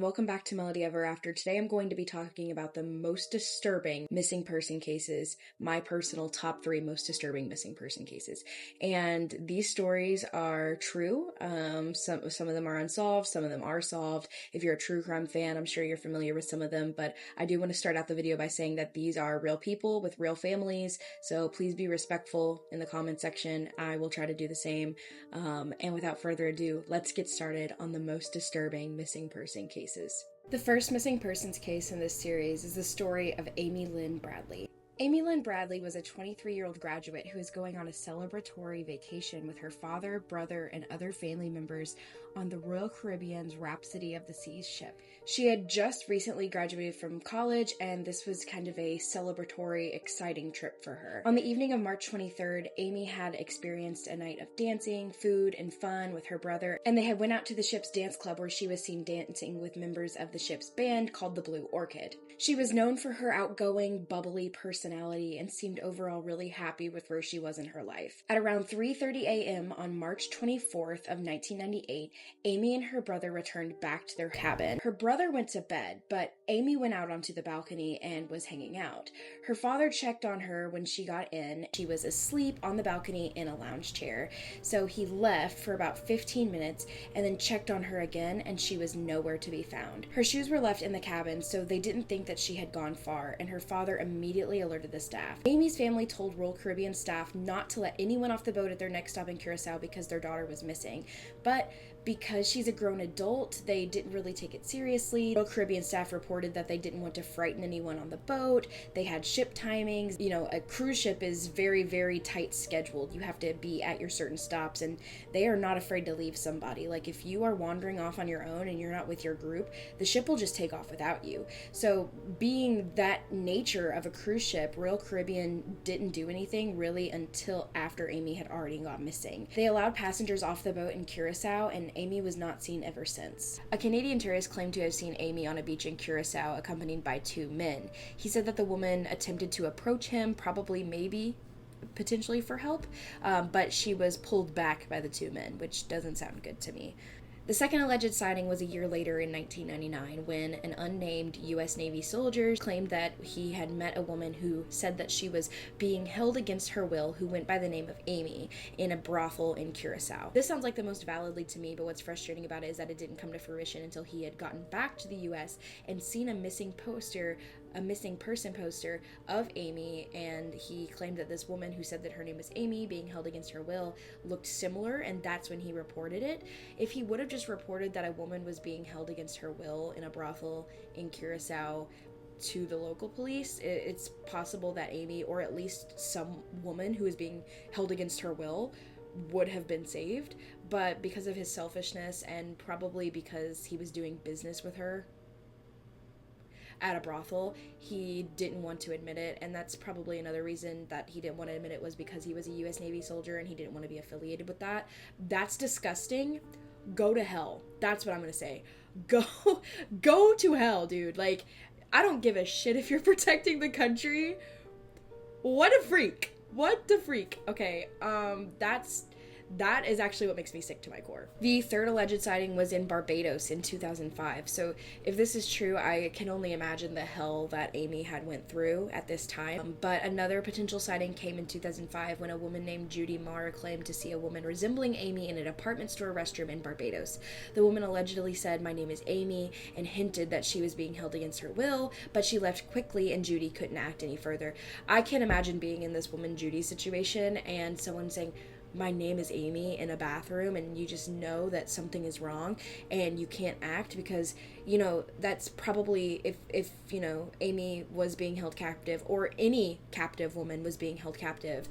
Welcome back to Melody Ever After. Today I'm going to be talking about the most disturbing missing person cases, my personal top 3 most disturbing missing person cases. And these stories are true. Some of them are unsolved, some of them are solved. If you're a true crime fan, I'm sure you're familiar with some of them, but I do want to start out the video by saying that these are real people with real families, so please be respectful in the comment section. I will try to do the same. And without further ado, let's get started on the most disturbing missing person cases. The first missing persons case in this series is the story of Amy Lynn Bradley. Amy Lynn Bradley was a 23-year-old graduate who was going on a celebratory vacation with her father, brother, and other family members on the Royal Caribbean's Rhapsody of the Seas ship. She had just recently graduated from college, and this was kind of a celebratory, exciting trip for her. On the evening of March 23rd, Amy had experienced a night of dancing, food, and fun with her brother, and they had went out to the ship's dance club where she was seen dancing with members of the ship's band called the Blue Orchid. She was known for her outgoing, bubbly personality and seemed overall really happy with where she was in her life. At around 3:30 a.m. on March 24th of 1998, Amy and her brother returned back to their cabin. Her brother went to bed, but Amy went out onto the balcony and was hanging out. Her father checked on her when she got in. She was asleep on the balcony in a lounge chair, so he left for about 15 minutes and then checked on her again, and she was nowhere to be found. Her shoes were left in the cabin, so they didn't think that she had gone far, and her father immediately alerted the staff. Amy's family told Royal Caribbean staff not to let anyone off the boat at their next stop in Curacao because their daughter was missing, but because she's a grown adult, they didn't really take it seriously. Royal Caribbean staff reported that they didn't want to frighten anyone on the boat. They had ship timings. You know, a cruise ship is very, very tight scheduled. You have to be at your certain stops, and they are not afraid to leave somebody. Like, if you are wandering off on your own and you're not with your group, the ship will just take off without you. So, being that nature of a cruise ship, Royal Caribbean didn't do anything really until after Amy had already gone missing. They allowed passengers off the boat in Curacao, and Amy was not seen ever since. A Canadian tourist claimed to have seen Amy on a beach in Curacao accompanied by 2 men. He said that the woman attempted to approach him, potentially for help, but she was pulled back by the 2 men, which doesn't sound good to me. The second alleged sighting was a year later in 1999 when an unnamed U.S. Navy soldier claimed that he had met a woman who said that she was being held against her will, who went by the name of Amy, in a brothel in Curacao. This sounds like the most validly to me, but what's frustrating about it is that it didn't come to fruition until he had gotten back to the U.S. and seen a missing person poster of Amy, and he claimed that this woman who said that her name was Amy, being held against her will, looked similar, and that's when he reported it. If he would have just reported that a woman was being held against her will in a brothel in Curacao to the local police, it's possible that Amy, or at least some woman who is being held against her will, would have been saved. But because of his selfishness, and probably because he was doing business with her at a brothel, he didn't want to admit it, and that's probably another reason that he didn't want to admit it, was because he was a U.S. Navy soldier and he didn't want to be affiliated with that. That's disgusting. Go to hell. That's what I'm gonna say. Go to hell, dude. Like, I don't give a shit if you're protecting the country. What a freak. What the freak. Okay, that is actually what makes me sick to my core. The third alleged sighting was in Barbados in 2005. So if this is true, I can only imagine the hell that Amy had went through at this time. But another potential sighting came in 2005 when a woman named Judy Marr claimed to see a woman resembling Amy in a department store restroom in Barbados. The woman allegedly said, "My name is Amy," and hinted that she was being held against her will, but she left quickly and Judy couldn't act any further. I can't imagine being in this woman Judy's situation and someone saying, "My name is Amy," in a bathroom, and you just know that something is wrong and you can't act because, you know, that's probably if you know, Amy was being held captive, or any captive woman was being held captive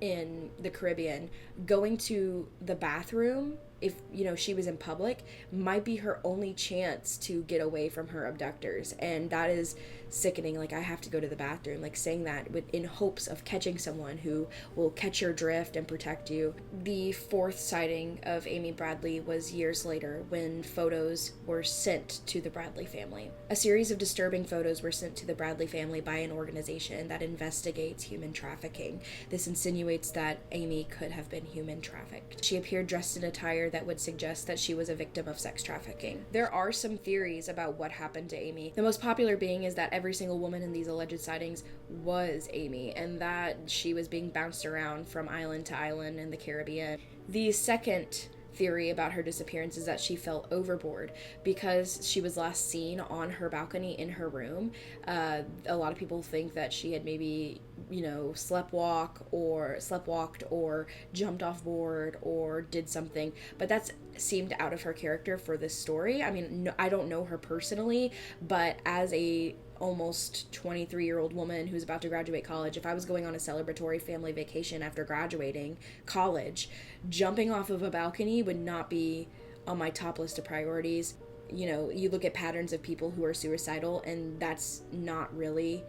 in the Caribbean, going to the bathroom, if, you know, she was in public, might be her only chance to get away from her abductors. And that is sickening. Like, I have to go to the bathroom, like saying that in hopes of catching someone who will catch your drift and protect you. The fourth sighting of Amy Bradley was years later when photos were sent to the Bradley family. A series of disturbing photos were sent to the Bradley family by an organization that investigates human trafficking. This insinuates that Amy could have been human trafficked. She appeared dressed in attire there that would suggest that she was a victim of sex trafficking. There are some theories about what happened to Amy. The most popular being is that every single woman in these alleged sightings was Amy, and that she was being bounced around from island to island in the Caribbean. The second theory about her disappearance is that she fell overboard because she was last seen on her balcony in her room. A lot of people think that she had maybe, sleptwalked or jumped off board or did something, but that's seemed out of her character for this story. I mean, no, I don't know her personally, but as a almost 23-year-old woman who's about to graduate college, if I was going on a celebratory family vacation after graduating college, jumping off of a balcony would not be on my top list of priorities. You look at patterns of people who are suicidal, and that's not really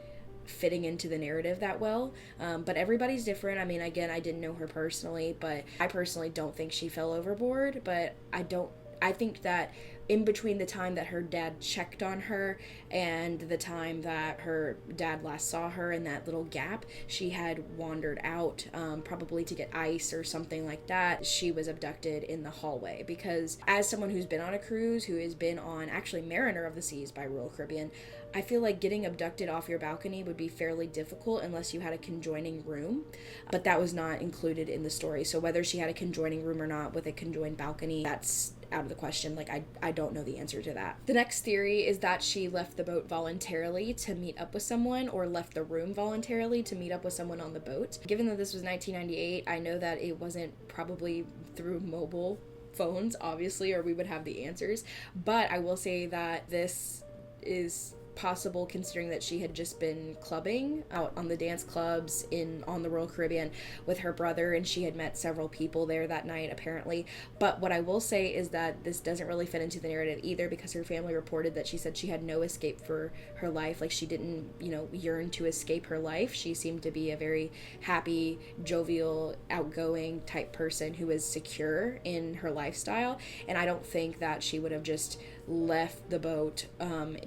fitting into the narrative that well, but everybody's different. I mean, again, I didn't know her personally, but I personally don't think she fell overboard, but I think that in between the time that her dad checked on her and the time that her dad last saw her, in that little gap, she had wandered out, probably to get ice or something like that. She was abducted in the hallway, because as someone who's been on a cruise, who has been on actually Mariner of the Seas by Royal Caribbean, I feel like getting abducted off your balcony would be fairly difficult unless you had a conjoining room, but that was not included in the story. So whether she had a conjoining room or not with a conjoined balcony, that's out of the question. Like, I don't know the answer to that. The next theory is that she left the boat voluntarily to meet up with someone, or left the room voluntarily to meet up with someone on the boat. Given that this was 1998, I know that it wasn't probably through mobile phones, obviously, or we would have the answers, but I will say that this is possible considering that she had just been clubbing out on the dance clubs on the Royal Caribbean with her brother, and she had met several people there that night apparently. But what I will say is that this doesn't really fit into the narrative either, because her family reported that she said she had no escape for her life. Like, she didn't yearn to escape her life. She seemed to be a very happy, jovial, outgoing type person who was secure in her lifestyle, and I don't think that she would have just left the boat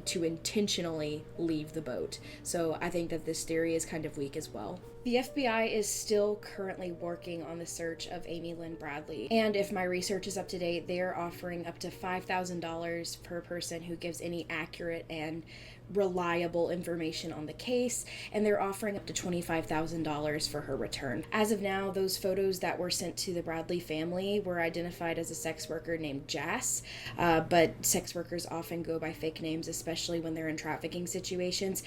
to intentionally leave the boat. So I think that this theory is kind of weak as well. The FBI is still currently working on the search of Amy Lynn Bradley, and if my research is up to date, they are offering up to $5,000 per person who gives any accurate and reliable information on the case, and they're offering up to $25,000 for her return. As of now, those photos that were sent to the Bradley family were identified as a sex worker named Jas, but sex workers often go by fake names, especially when they're in trafficking situations,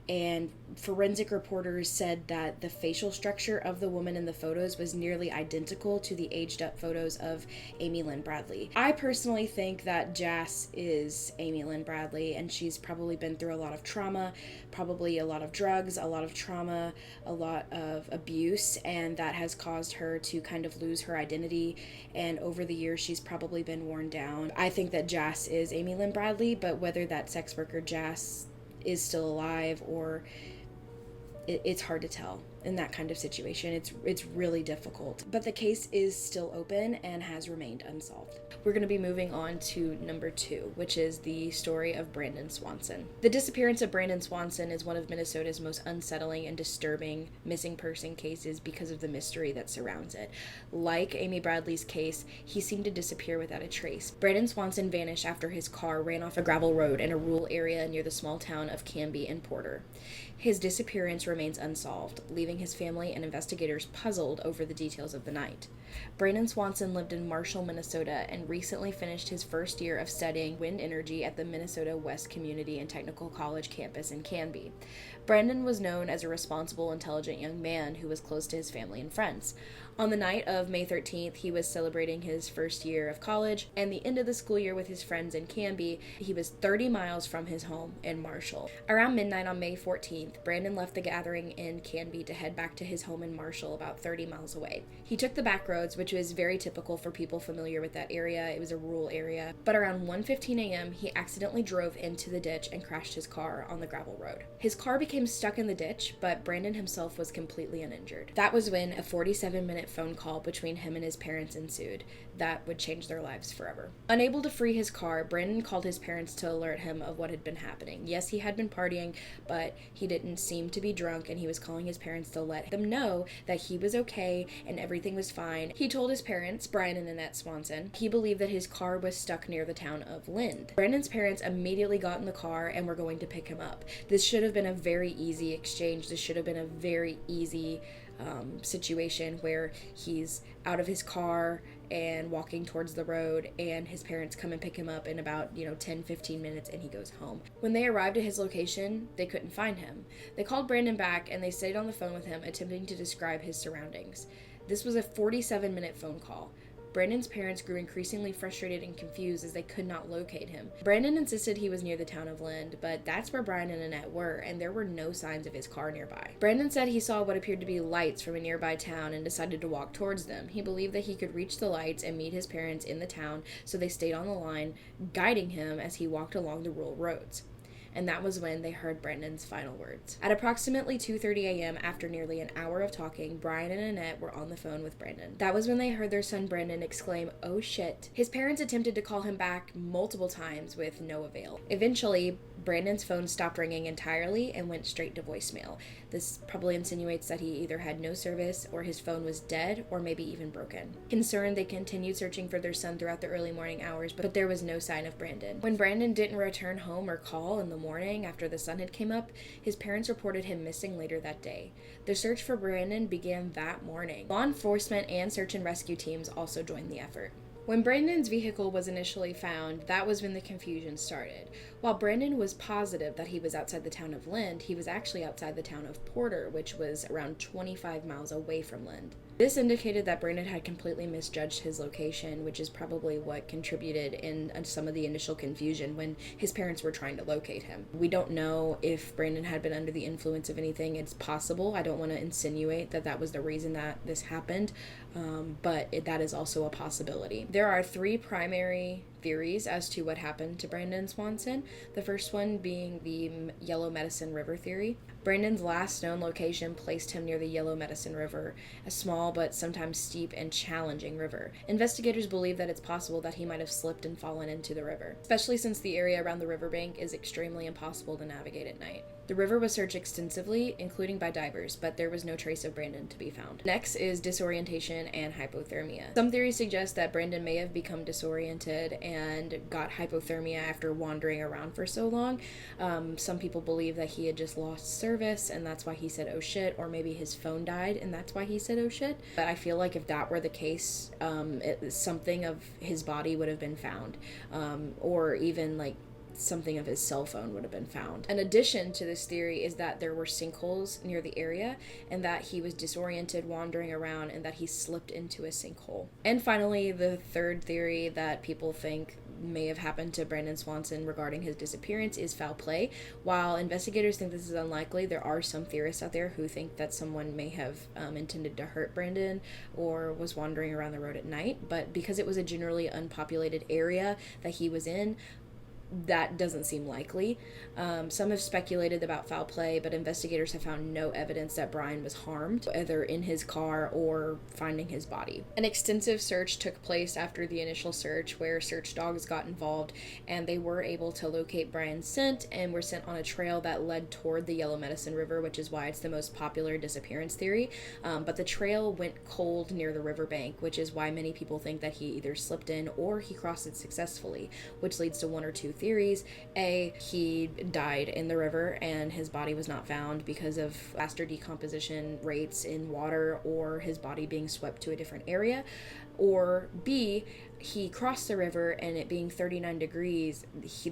and forensic reporters said that the facial structure of the woman in the photos was nearly identical to the aged up photos of Amy Lynn Bradley. I personally think that Jas is Amy Lynn Bradley, and she's probably been through a lot of trauma, probably a lot of drugs, a lot of trauma, a lot of abuse, and that has caused her to kind of lose her identity, and over the years she's probably been worn down. I think that Jas is Amy Lynn Bradley, but whether that sex worker Jas is still alive or it's hard to tell in that kind of situation. It's really difficult. But the case is still open and has remained unsolved. We're going to be moving on to number 2, which is the story of Brandon Swanson. The disappearance of Brandon Swanson is one of Minnesota's most unsettling and disturbing missing person cases because of the mystery that surrounds it. Like Amy Bradley's case, he seemed to disappear without a trace. Brandon Swanson vanished after his car ran off a gravel road in a rural area near the small town of Canby and Porter. His disappearance remains unsolved, leaving his family and investigators puzzled over the details of the night. Brandon Swanson lived in Marshall, Minnesota, and recently finished his first year of studying wind energy at the Minnesota West Community and Technical College campus in Canby. Brandon was known as a responsible, intelligent young man who was close to his family and friends. On the night of May 13th, he was celebrating his first year of college and the end of the school year with his friends in Canby. He was 30 miles from his home in Marshall. Around midnight on May 14th, Brandon left the gathering in Canby to head back to his home in Marshall, about 30 miles away. He took the back roads, which was very typical for people familiar with that area. It was a rural area. But around 1:15 a.m., he accidentally drove into the ditch and crashed his car on the gravel road. His car became stuck in the ditch, but Brandon himself was completely uninjured. That was when a 47-minute phone call between him and his parents ensued that would change their lives forever. Unable to free his car, Brandon called his parents to alert him of what had been happening. Yes, he had been partying, but he didn't seem to be drunk, and he was calling his parents parents to let them know that he was okay and everything was fine. He told his parents, Brian and Annette Swanson, he believed that his car was stuck near the town of Lynn. Brandon's parents immediately got in the car and were going to pick him up. This should have been a very easy exchange. This should have been a very easy situation where he's out of his car and walking towards the road, and his parents come and pick him up in about 10-15 minutes, and he goes home. When they arrived at his location, they couldn't find him. They called Brandon back and they stayed on the phone with him, attempting to describe his surroundings. This was a 47-minute phone call. Brandon's parents grew increasingly frustrated and confused as they could not locate him. Brandon insisted he was near the town of Lynn, but that's where Brian and Annette were, and there were no signs of his car nearby. Brandon said he saw what appeared to be lights from a nearby town and decided to walk towards them. He believed that he could reach the lights and meet his parents in the town, so they stayed on the line, guiding him as he walked along the rural roads. And that was when they heard Brandon's final words. At approximately 2:30 a.m., after nearly an hour of talking, Brian and Annette were on the phone with Brandon. That was when they heard their son Brandon exclaim, "Oh shit." His parents attempted to call him back multiple times with no avail. Eventually, Brandon's phone stopped ringing entirely and went straight to voicemail. This probably insinuates that he either had no service or his phone was dead or maybe even broken. Concerned, they continued searching for their son throughout the early morning hours, but there was no sign of Brandon. When Brandon didn't return home or call in the morning after the sun had came up, his parents reported him missing later that day. The search for Brandon began that morning. Law enforcement and search and rescue teams also joined the effort. When Brandon's vehicle was initially found, that was when the confusion started. While Brandon was positive that he was outside the town of Lynn, he was actually outside the town of Porter, which was around 25 miles away from Lynn. This indicated that Brandon had completely misjudged his location, which is probably what contributed in some of the initial confusion when his parents were trying to locate him. We don't know if Brandon had been under the influence of anything. It's possible. I don't want to insinuate that that was the reason that this happened, but that is also a possibility. There are 3 primary theories as to what happened to Brandon Swanson. The first one being the Yellow Medicine River theory. Brandon's last known location placed him near the Yellow Medicine River, a small but sometimes steep and challenging river. Investigators believe that it's possible that he might have slipped and fallen into the river, especially since the area around the riverbank is extremely impossible to navigate at night. The river was searched extensively, including by divers, but there was no trace of Brandon to be found. Next is disorientation and hypothermia. Some theories suggest that Brandon may have become disoriented and got hypothermia after wandering around for so long. Some people believe that he had just lost service and that's why he said oh shit, or maybe his phone died and that's why he said oh shit. But I feel like if that were the case, something of his body would have been found, or even like something of his cell phone would have been found. An addition to this theory is that there were sinkholes near the area and that he was disoriented wandering around and that he slipped into a sinkhole. And finally, the third theory that people think may have happened to Brandon Swanson regarding his disappearance is foul play. While investigators think this is unlikely, there are some theorists out there who think that someone may have intended to hurt Brandon or was wandering around the road at night, but because it was a generally unpopulated area that he was in, that doesn't seem likely. Some have speculated about foul play, but investigators have found no evidence that Brian was harmed, either in his car or finding his body. An extensive search took place after the initial search, where search dogs got involved, and they were able to locate Brian's scent and were sent on a trail that led toward the Yellow Medicine River, which is why it's the most popular disappearance theory. But the trail went cold near the riverbank, which is why many people think that he either slipped in or he crossed it successfully, which leads to one or two theories. A, he died in the river and his body was not found because of faster decomposition rates in water or his body being swept to a different area. Or B, he crossed the river and it being 39 degrees,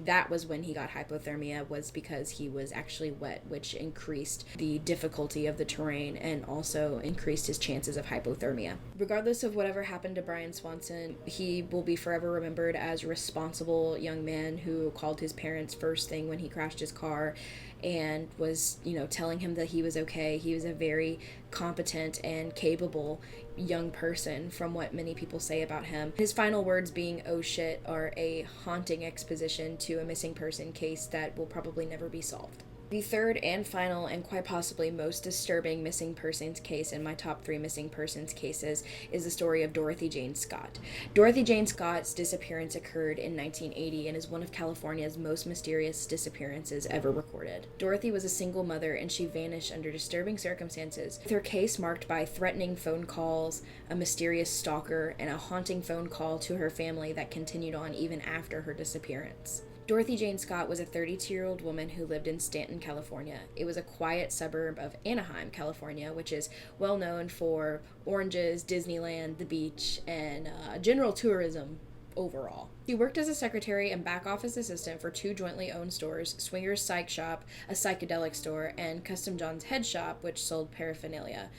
that was when he got hypothermia, was because he was actually wet, which increased the difficulty of the terrain and also increased his chances of hypothermia. Regardless of whatever happened to Brian Swanson, he will be forever remembered as a responsible young man who called his parents first thing when he crashed his car and was, telling him that he was okay. He was a very competent and capable young person from what many people say about him. His final words being "oh shit" are a haunting exposition to a missing person case that will probably never be solved. The third and final and quite possibly most disturbing missing persons case in my top 3 missing persons cases is the story of Dorothy Jane Scott. Dorothy Jane Scott's disappearance occurred in 1980 and is one of California's most mysterious disappearances ever recorded. Dorothy was a single mother and she vanished under disturbing circumstances, with her case marked by threatening phone calls, a mysterious stalker, and a haunting phone call to her family that continued on even after her disappearance. Dorothy Jane Scott was a 32-year-old woman who lived in Stanton, California. It was a quiet suburb of Anaheim, California, which is well known for oranges, Disneyland, the beach, and general tourism overall. She worked as a secretary and back office assistant for 2 jointly owned stores, Swingers Psych Shop, a psychedelic store, and Custom John's Head Shop, which sold paraphernalia.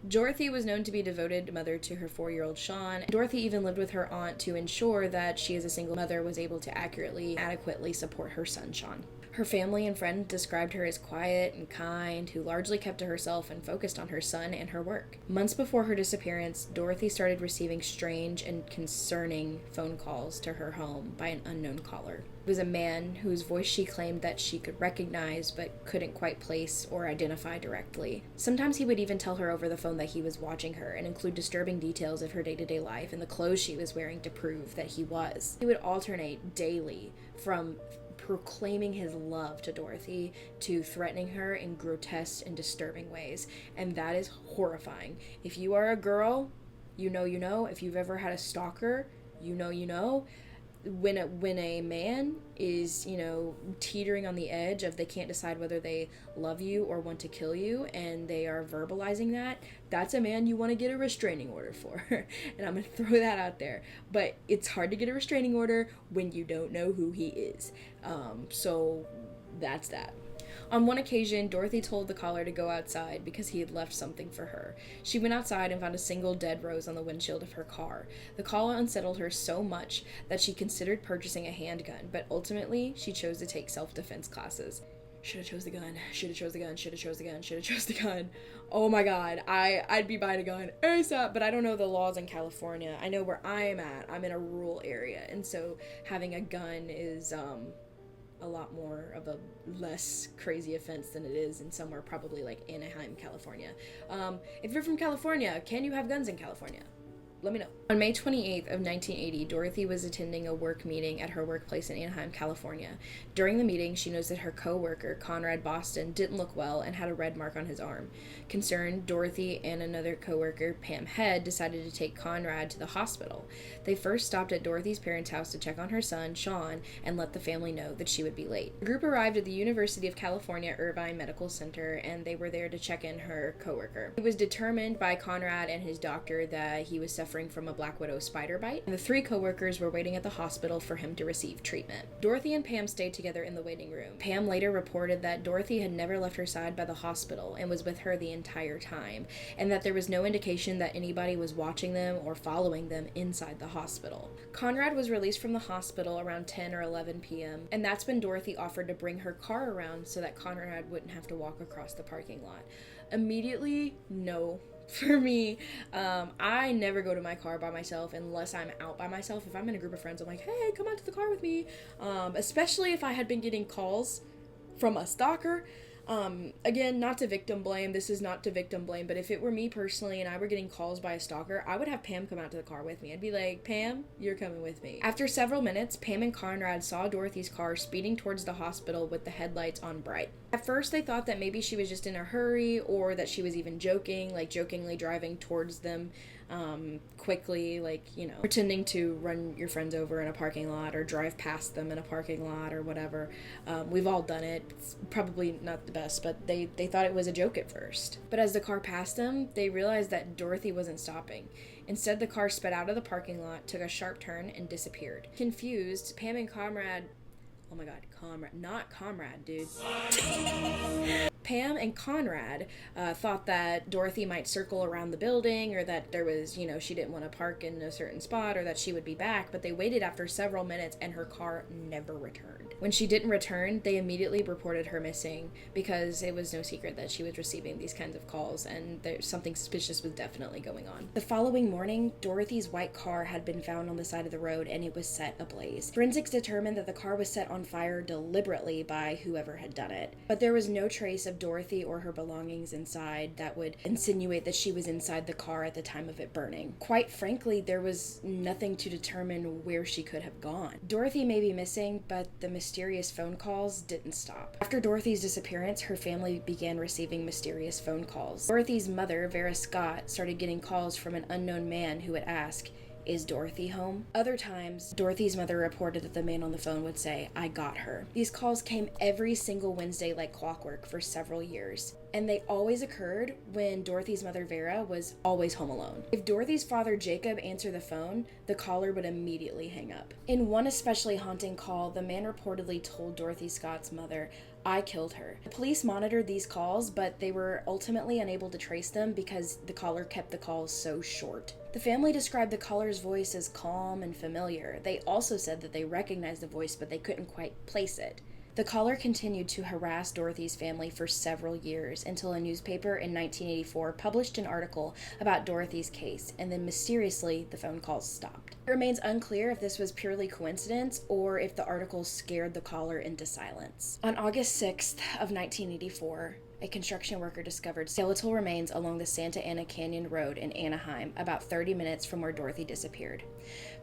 Dorothy was known to be a devoted mother to her 4-year-old Sean. Dorothy even lived with her aunt to ensure that she as a single mother was able to adequately support her son Sean. Her family and friends described her as quiet and kind, who largely kept to herself and focused on her son and her work. Months before her disappearance, Dorothy started receiving strange and concerning phone calls to her home by an unknown caller. It was a man whose voice she claimed that she could recognize but couldn't quite place or identify directly. Sometimes he would even tell her over the phone that he was watching her and include disturbing details of her day-to-day life and the clothes she was wearing to prove that he was. He would alternate daily from proclaiming his love to Dorothy to threatening her in grotesque and disturbing ways, and that is horrifying. If you are a girl, you know you know. If you've ever had a stalker, you know you know. When a man is, teetering on the edge of they can't decide whether they love you or want to kill you, and they are verbalizing that, that's a man you want to get a restraining order for. And I'm going to throw that out there. But it's hard to get a restraining order when you don't know who he is. So that's that. On one occasion, Dorothy told the caller to go outside because he had left something for her. She went outside and found a single dead rose on the windshield of her car. The caller unsettled her so much that she considered purchasing a handgun, but ultimately, she chose to take self-defense classes. Should have chose the gun, should have chose the gun, should have chose the gun, should have chose the gun. Oh my god, I'd be buying a gun ASAP, but I don't know the laws in California. I know where I'm at. I'm in a rural area, and so having a gun is, a lot more of a less crazy offense than it is in somewhere probably like Anaheim, California. If you're from California, can you have guns in California? Let me know. On May 28th of 1980, Dorothy was attending a work meeting at her workplace in Anaheim, California. During the meeting, she noticed that her co-worker, Conrad Boston, didn't look well and had a red mark on his arm. Concerned, Dorothy and another co-worker, Pam Head, decided to take Conrad to the hospital. They first stopped at Dorothy's parents' house to check on her son, Sean, and let the family know that she would be late. The group arrived at the University of California Irvine Medical Center, and they were there to check in her co-worker. It was determined by Conrad and his doctor that he was suffering from a black widow spider bite, and the 3 co-workers were waiting at the hospital for him to receive treatment. Dorothy and Pam stayed together in the waiting room. Pam later reported that Dorothy had never left her side by the hospital and was with her the entire time, and that there was no indication that anybody was watching them or following them inside the hospital. Conrad was released from the hospital around 10 or 11 p.m., and that's when Dorothy offered to bring her car around so that Conrad wouldn't have to walk across the parking lot. Immediately, no. For me, I never go to my car by myself unless I'm out by myself. If I'm in a group of friends, I'm like, hey, come out to the car with me. Especially if I had been getting calls from a stalker. Again, not to victim blame. This is not to victim blame, but if it were me personally and I were getting calls by a stalker, I would have Pam come out to the car with me. I'd be like, Pam, you're coming with me. After several minutes, Pam and Conrad saw Dorothy's car speeding towards the hospital with the headlights on bright. At first, they thought that maybe she was just in a hurry or that she was even joking, like jokingly driving towards them quickly, like, pretending to run your friends over in a parking lot or drive past them in a parking lot or whatever. We've all done it. It's probably not the best, but they thought it was a joke at first. But as the car passed them, they realized that Dorothy wasn't stopping. Instead, the car sped out of the parking lot, took a sharp turn, and disappeared. Confused, Pam and Conrad... Oh my god, not Comrade, dude. Pam and Conrad thought that Dorothy might circle around the building, or that there was, she didn't want to park in a certain spot, or that she would be back, but they waited after several minutes and her car never returned. When she didn't return, they immediately reported her missing, because it was no secret that she was receiving these kinds of calls, and something suspicious was definitely going on. The following morning, Dorothy's white car had been found on the side of the road, and it was set ablaze. Forensics determined that the car was set on fire deliberately by whoever had done it, but there was no trace of Dorothy or her belongings inside that would insinuate that she was inside the car at the time of it burning. Quite frankly, there was nothing to determine where she could have gone. Dorothy may be missing, but the mysterious phone calls didn't stop. After Dorothy's disappearance, her family began receiving mysterious phone calls. Dorothy's mother, Vera Scott, started getting calls from an unknown man who would ask, "Is Dorothy home?" Other times, Dorothy's mother reported that the man on the phone would say, "I got her." These calls came every single Wednesday like clockwork for several years, and they always occurred when Dorothy's mother Vera was always home alone. If Dorothy's father Jacob answered the phone, the caller would immediately hang up. In one especially haunting call, the man reportedly told Dorothy Scott's mother, "I killed her." The police monitored these calls, but they were ultimately unable to trace them because the caller kept the calls so short. The family described the caller's voice as calm and familiar. They also said that they recognized the voice, but they couldn't quite place it. The caller continued to harass Dorothy's family for several years until a newspaper in 1984 published an article about Dorothy's case, and then mysteriously the phone calls stopped. It remains unclear if this was purely coincidence or if the article scared the caller into silence. On August 6th of 1984, a construction worker discovered skeletal remains along the Santa Ana Canyon Road in Anaheim, about 30 minutes from where Dorothy disappeared.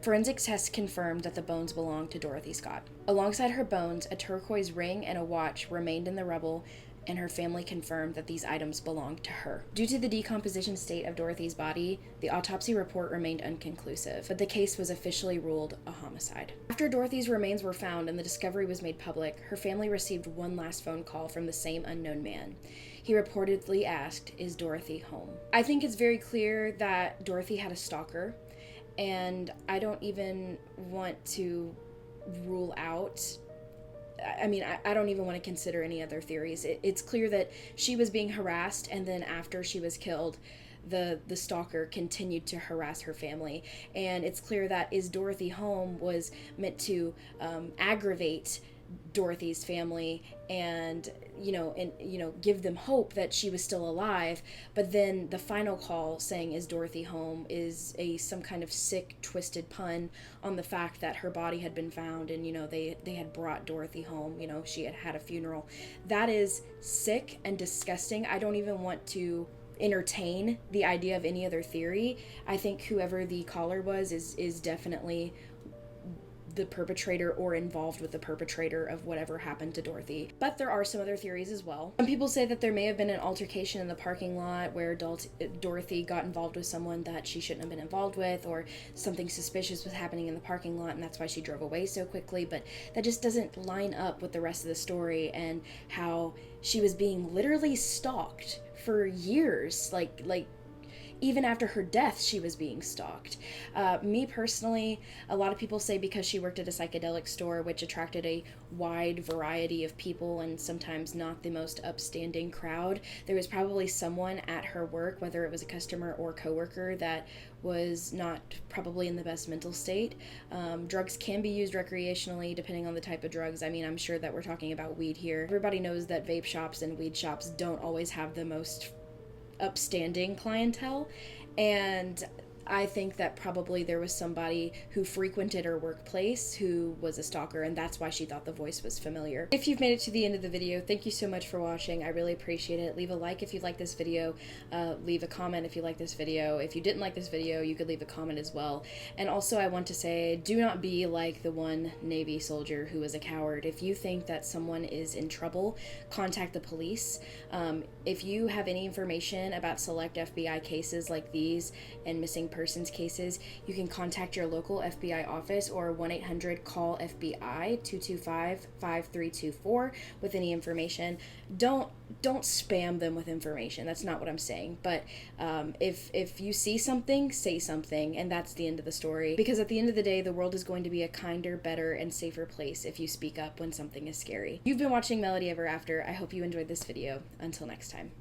Forensic tests confirmed that the bones belonged to Dorothy Scott. Alongside her bones, a turquoise ring and a watch remained in the rubble, and her family confirmed that these items belonged to her. Due to the decomposition state of Dorothy's body, the autopsy report remained inconclusive, but the case was officially ruled a homicide. After Dorothy's remains were found and the discovery was made public, her family received one last phone call from the same unknown man. He reportedly asked, "Is Dorothy home?" I think it's very clear that Dorothy had a stalker, and I don't even want to rule out I don't even want to consider any other theories. It's clear that she was being harassed, and then after she was killed, the stalker continued to harass her family. And it's clear that "Is Dorothy home?" was meant to aggravate Dorothy's family and give them hope that she was still alive. But then the final call saying "Is Dorothy home?" is some kind of sick, twisted pun on the fact that her body had been found, and they had brought Dorothy home. She had a funeral. That is sick and disgusting. I don't even want to entertain the idea of any other theory. I think whoever the caller was is definitely the perpetrator or involved with the perpetrator of whatever happened to Dorothy. But there are some other theories as well. Some people say that there may have been an altercation in the parking lot where Dorothy got involved with someone that she shouldn't have been involved with, or something suspicious was happening in the parking lot and that's why she drove away so quickly. But that just doesn't line up with the rest of the story and how she was being literally stalked for years. Like even after her death, she was being stalked. Me personally, a lot of people say because she worked at a psychedelic store, which attracted a wide variety of people and sometimes not the most upstanding crowd, there was probably someone at her work, whether it was a customer or coworker, that was not probably in the best mental state. Drugs can be used recreationally depending on the type of drugs. I'm sure that we're talking about weed here. Everybody knows that vape shops and weed shops don't always have the most upstanding clientele, and I think that probably there was somebody who frequented her workplace who was a stalker, and that's why she thought the voice was familiar. If you've made it to the end of the video, thank you so much for watching. I really appreciate it. Leave a like if you like this video. Leave a comment if you like this video. If you didn't like this video, you could leave a comment as well. And also, I want to say, do not be like the one Navy soldier who was a coward. If you think that someone is in trouble, contact the police. If you have any information about select FBI cases like these and missing persons cases, you can contact your local FBI office or 1-800-CALL-FBI 225-5324 with any information. Don't spam them with information. That's not what I'm saying. But if you see something, say something, and that's the end of the story. Because at the end of the day, the world is going to be a kinder, better, and safer place if you speak up when something is scary. You've been watching Melody Ever After. I hope you enjoyed this video. Until next time.